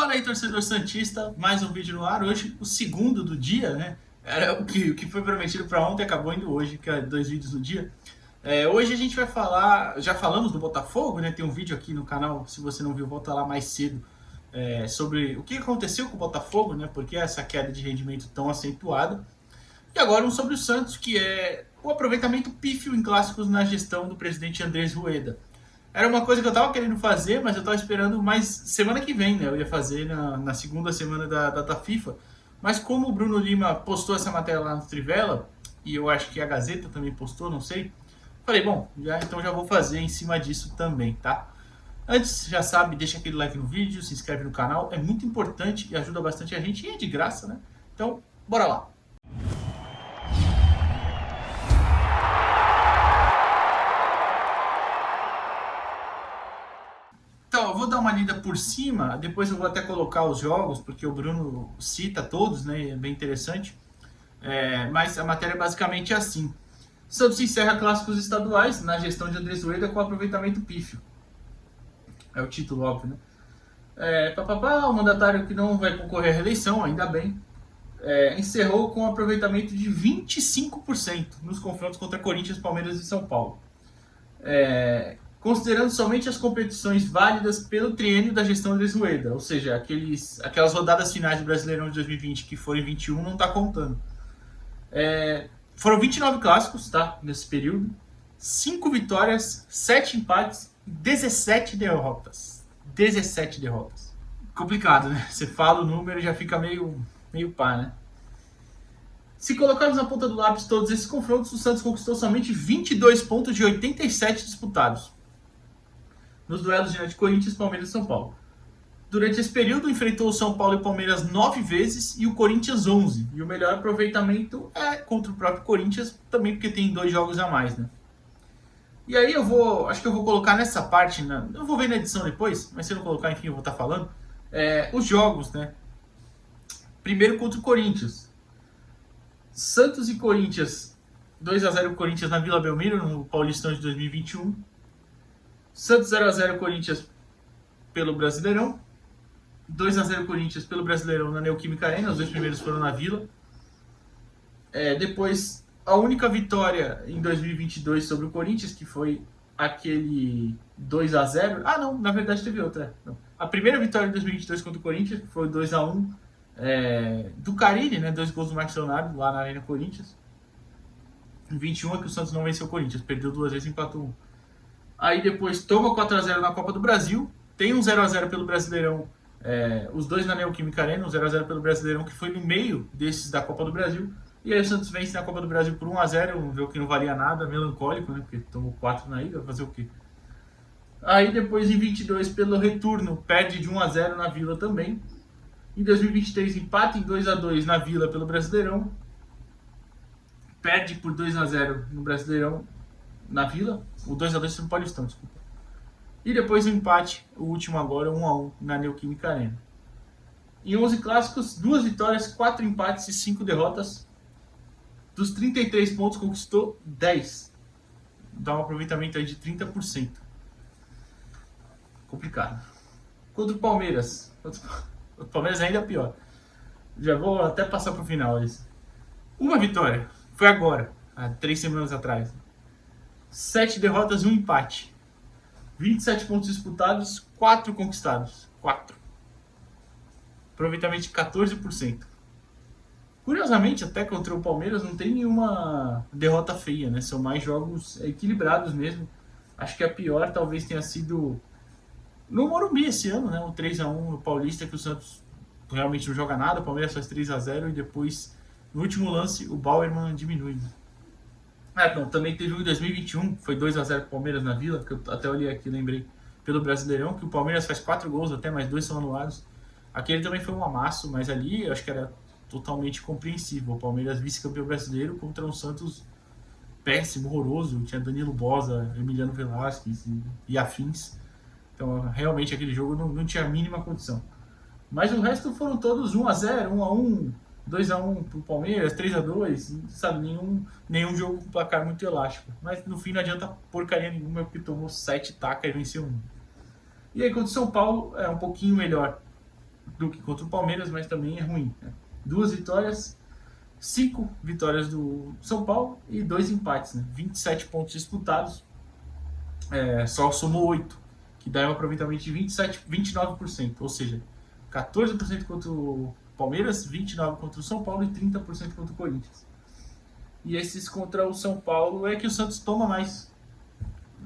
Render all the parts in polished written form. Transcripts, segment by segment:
Fala aí, torcedor santista, mais um vídeo no ar. Hoje, o segundo do dia, né? Era o que foi prometido para ontem, acabou indo hoje, que é 2 vídeos no dia. Hoje a gente vai falar, já falamos do Botafogo, né? Tem um vídeo aqui no canal, se você não viu, volta lá mais cedo, sobre o que aconteceu com o Botafogo, né? Por que essa queda de rendimento tão acentuada. E agora um sobre o Santos, que é o aproveitamento pífio em clássicos na gestão do presidente Andrés Rueda. Era uma coisa que eu tava querendo fazer, mas eu tava esperando mais semana que vem, né? Eu ia fazer na segunda semana da data FIFA. Mas como o Bruno Lima postou essa matéria lá no Trivela, e eu acho que a Gazeta também postou, não sei. Falei, bom, então já vou fazer em cima disso também, tá? Antes, já sabe, deixa aquele like no vídeo, se inscreve no canal, é muito importante e ajuda bastante a gente, e é de graça, né? Então, bora lá! Então, eu vou dar uma lida por cima, depois eu vou até colocar os jogos, porque o Bruno cita todos, né? É bem interessante. Mas a matéria é basicamente assim. Santos encerra clássicos estaduais na gestão de Andrés Rueda com aproveitamento pífio. É o título, óbvio, né? O mandatário que não vai concorrer à reeleição, ainda bem, encerrou com aproveitamento de 25% nos confrontos contra Corinthians, Palmeiras e São Paulo. Considerando somente as competições válidas pelo triênio da gestão Andrés Rueda, ou seja, aquelas rodadas finais do Brasileirão de 2020 que foram em 21 não está contando. Foram 29 clássicos, tá, nesse período, 5 vitórias, 7 empates e 17 derrotas. 17 derrotas. Complicado, né? Você fala o número e já fica meio pá, né? Se colocarmos na ponta do lápis todos esses confrontos, o Santos conquistou somente 22 pontos de 87 disputados nos duelos diante de Corinthians, Palmeiras e São Paulo. Durante esse período, enfrentou o São Paulo e o Palmeiras 9 vezes e o Corinthians 11. E o melhor aproveitamento é contra o próprio Corinthians, também porque tem 2 jogos a mais, né? E aí acho que eu vou colocar nessa parte, eu vou ver na edição depois, mas se eu não colocar, enfim, eu vou estar falando, os jogos, né? Primeiro contra o Corinthians. Santos e Corinthians, 2-0 Corinthians na Vila Belmiro, no Paulistão de 2021. Santos 0-0 Corinthians pelo Brasileirão. 2-0 Corinthians pelo Brasileirão na Neoquímica Arena, os 2 primeiros foram na Vila. Depois, a única vitória em 2022 sobre o Corinthians, que foi aquele 2-0. Ah, não, na verdade teve outra. Não. A primeira vitória em 2022 contra o Corinthians foi 2-1 do Carille, né? 2 gols do Marcos Leonardo lá na Arena Corinthians. Em 21 é que o Santos não venceu o Corinthians, perdeu 2 vezes e empatou 1. Aí depois toma 4-0 na Copa do Brasil, tem um 0-0 pelo Brasileirão, os 2 na Neoquímica Arena, um 0-0 pelo Brasileirão, que foi no meio desses da Copa do Brasil. E aí o Santos vence na Copa do Brasil por 1-0, um jogo que não valia nada, melancólico, né? Porque tomou 4 na ida, vai fazer o quê? Aí depois em 22 pelo retorno, perde de 1-0 na Vila também. Em 2023 empata em 2-2 na Vila pelo Brasileirão. Perde por 2-0 no Brasileirão na Vila. O 2-2 no Paulistão, desculpa. E depois o empate, o último agora, 1-1 na Neoquímica Arena. Em 11 clássicos, 2 vitórias, 4 empates e 5 derrotas. Dos 33 pontos, conquistou 10. Dá um aproveitamento aí de 30%. Complicado. Contra o Palmeiras. O Palmeiras ainda é pior. Já vou até passar pro final isso. Uma vitória. Foi agora, há 3 semanas atrás. 7 derrotas e 1 empate. 27 pontos disputados, 4 conquistados. 4. Aproveitamento de 14%. Curiosamente, até contra o Palmeiras não tem nenhuma derrota feia, né? São mais jogos equilibrados mesmo. Acho que a pior talvez tenha sido no Morumbi esse ano, né? O 3-1 no Paulista, que o Santos realmente não joga nada. O Palmeiras faz 3-0 e depois, no último lance, o Bauerman diminui. Não, também teve um em 2021, foi 2-0 pro Palmeiras na Vila, que eu até olhei aqui, lembrei, pelo Brasileirão, que o Palmeiras faz 4 gols até, mas 2 são anulados. Aquele também foi um amasso, mas ali eu acho que era totalmente compreensível. O Palmeiras vice-campeão brasileiro contra um Santos péssimo, horroroso. Tinha Danilo Boza, Emiliano Velasquez e afins. Então, realmente, aquele jogo não tinha a mínima condição. Mas o resto foram todos 1-0, 1-1, 2-1 pro Palmeiras, 3-2, sabe? Nenhum jogo com placar muito elástico. Mas no fim não adianta porcaria nenhuma, porque tomou 7 tacas e venceu 1. E aí contra o São Paulo é um pouquinho melhor. do que contra o Palmeiras, mas também é ruim, né? 2 vitórias, 5 vitórias do São Paulo e 2 empates, né? 27 pontos disputados, só somou 8, que dá um aproveitamento de 29%, ou seja, 14% contra o Palmeiras, 29% contra o São Paulo e 30% contra o Corinthians. E esses contra o São Paulo é que o Santos toma mais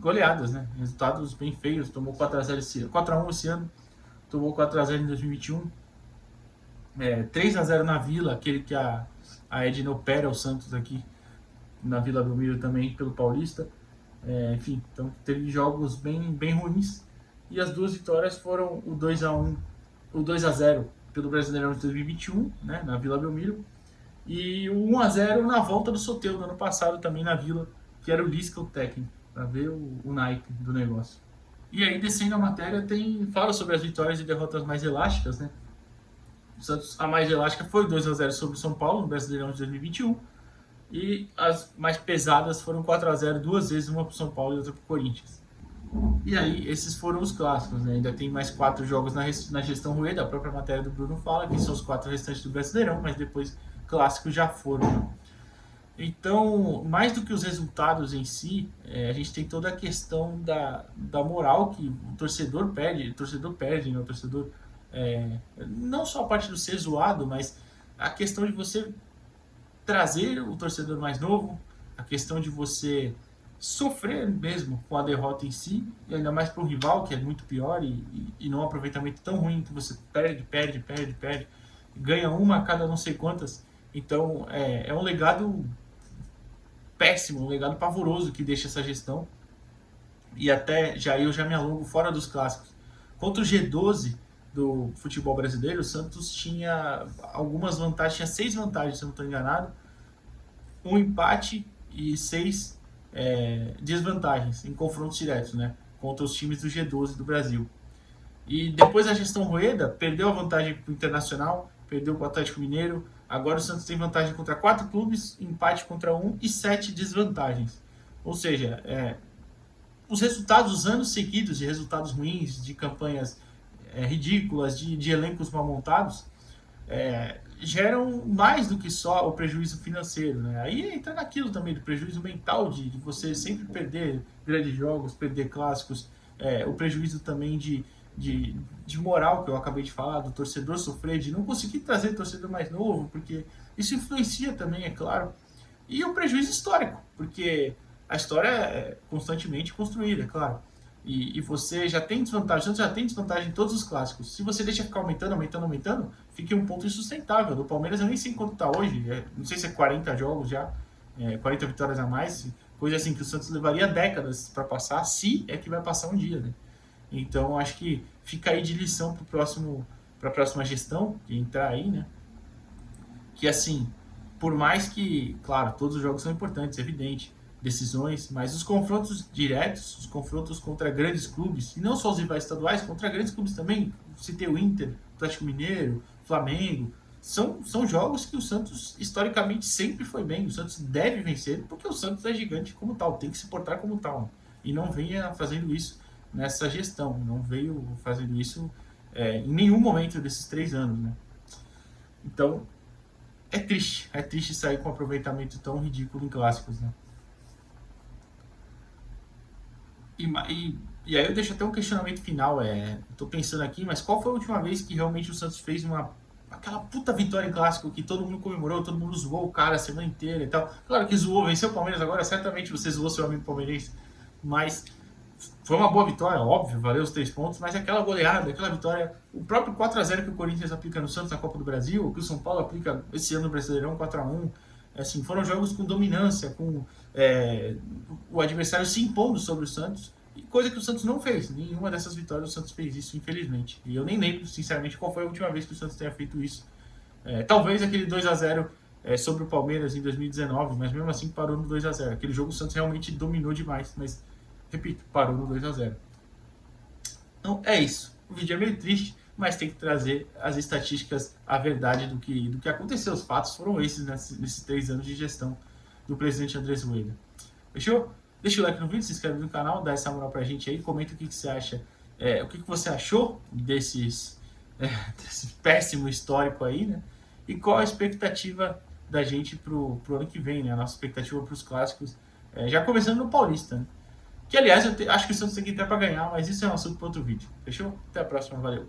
goleadas, né? Resultados bem feios, tomou 4x1 esse ano, tomou 4x0 em 2021, 3x0 na Vila, aquele que a Edna opera o Santos aqui na Vila Belmiro também pelo Paulista. Enfim, então teve jogos bem ruins, e as 2 vitórias foram o 2x1, o 2x0 pelo Brasileirão de 2021, né, na Vila Belmiro, e o 1x0 na volta do Soteldo do ano passado também na Vila, que era o Lisca o técnico, para ver o naipe do negócio. E aí, descendo a matéria, fala sobre as vitórias e derrotas mais elásticas, né? O Santos, a mais elástica foi 2x0 sobre o São Paulo no Brasileirão de 2021, e as mais pesadas foram 4x0 2 vezes, uma para o São Paulo e outra para o Corinthians. E aí, esses foram os clássicos, né? Ainda tem mais 4 jogos na gestão Rueda, a própria matéria do Bruno fala, que são os 4 restantes do Brasileirão, mas depois clássicos já foram. Então, mais do que os resultados em si, a gente tem toda a questão da moral que o torcedor perde, né? O torcedor, não só a parte do ser zoado, mas a questão de você trazer o torcedor mais novo, a questão de você sofrer mesmo com a derrota em si, e ainda mais para o rival, que é muito pior, e num aproveitamento tão ruim que você perde, ganha uma a cada não sei quantas. Então é um legado péssimo, um legado pavoroso que deixa essa gestão. E até eu já me alongo fora dos clássicos. Contra o G12 do futebol brasileiro, o Santos tinha algumas vantagens, tinha 6 vantagens, se eu não estou enganado, um empate e 6 desvantagens em confrontos diretos, né, contra os times do G12 do Brasil. E depois da gestão Rueda, perdeu a vantagem para o Internacional, perdeu para o Atlético Mineiro. Agora o Santos tem vantagem contra 4 clubes, empate contra 1 e 7 desvantagens. Ou seja, os resultados, os anos seguidos de resultados ruins, de campanhas ridículas, de elencos mal montados, geram mais do que só o prejuízo financeiro, né? Aí entra naquilo também do prejuízo mental de você sempre perder grandes jogos, perder clássicos, o prejuízo também de moral que eu acabei de falar, do torcedor sofrer, de não conseguir trazer torcedor mais novo, porque isso influencia também, é claro. E o prejuízo histórico, porque a história é constantemente construída, é claro. E você já tem desvantagem em todos os clássicos. Se você deixa ficar aumentando, fica um ponto insustentável. Do Palmeiras eu nem sei quanto está hoje, não sei se é 40 jogos já, 40 vitórias a mais, coisa assim que o Santos levaria décadas para passar, se é que vai passar um dia, né? Então acho que fica aí de lição para a próxima gestão que entrar aí, né? Que assim, por mais que, claro, todos os jogos são importantes, é evidente, decisões, mas os confrontos diretos, os confrontos contra grandes clubes, e não só os rivais estaduais, contra grandes clubes também, citei o Inter, Atlético Mineiro, Flamengo, são jogos que o Santos historicamente sempre foi bem, o Santos deve vencer, porque o Santos é gigante como tal, tem que se portar como tal, e não venha fazendo isso nessa gestão, não veio fazendo isso em nenhum momento desses 3 anos, né? Então, é triste sair com um aproveitamento tão ridículo em clássicos, né? E aí eu deixo até um questionamento final, tô pensando aqui, mas qual foi a última vez que realmente o Santos fez aquela puta vitória em clássico que todo mundo comemorou, todo mundo zoou o cara a semana inteira e tal? Claro que zoou, venceu o Palmeiras agora, certamente você zoou seu amigo palmeirense, mas foi uma boa vitória, óbvio, valeu os 3 pontos, mas aquela goleada, aquela vitória, o próprio 4x0 que o Corinthians aplica no Santos na Copa do Brasil, que o São Paulo aplica esse ano no Brasileirão 4x1, assim, foram jogos com dominância, com o adversário se impondo sobre o Santos, coisa que o Santos não fez. Nenhuma dessas vitórias o Santos fez isso, infelizmente. E eu nem lembro, sinceramente, qual foi a última vez que o Santos tenha feito isso. Talvez aquele 2x0 sobre o Palmeiras em 2019, mas mesmo assim parou no 2x0. Aquele jogo o Santos realmente dominou demais, mas, repito, parou no 2x0. Então é isso. O vídeo é meio triste, mas tem que trazer as estatísticas, a verdade do que aconteceu. Os fatos foram esses nesses 3 anos de gestão do presidente Andrés Rueda. Fechou? Deixa o like no vídeo, se inscreve no canal, dá essa moral pra gente aí, comenta o que você acha, o que você achou esse péssimo histórico aí, né? E qual a expectativa da gente pro ano que vem, né? A nossa expectativa para os clássicos, já começando no Paulista, né? Que aliás, acho que o Santos tem que entrar para ganhar, mas isso é um assunto para outro vídeo. Fechou? Até a próxima, valeu.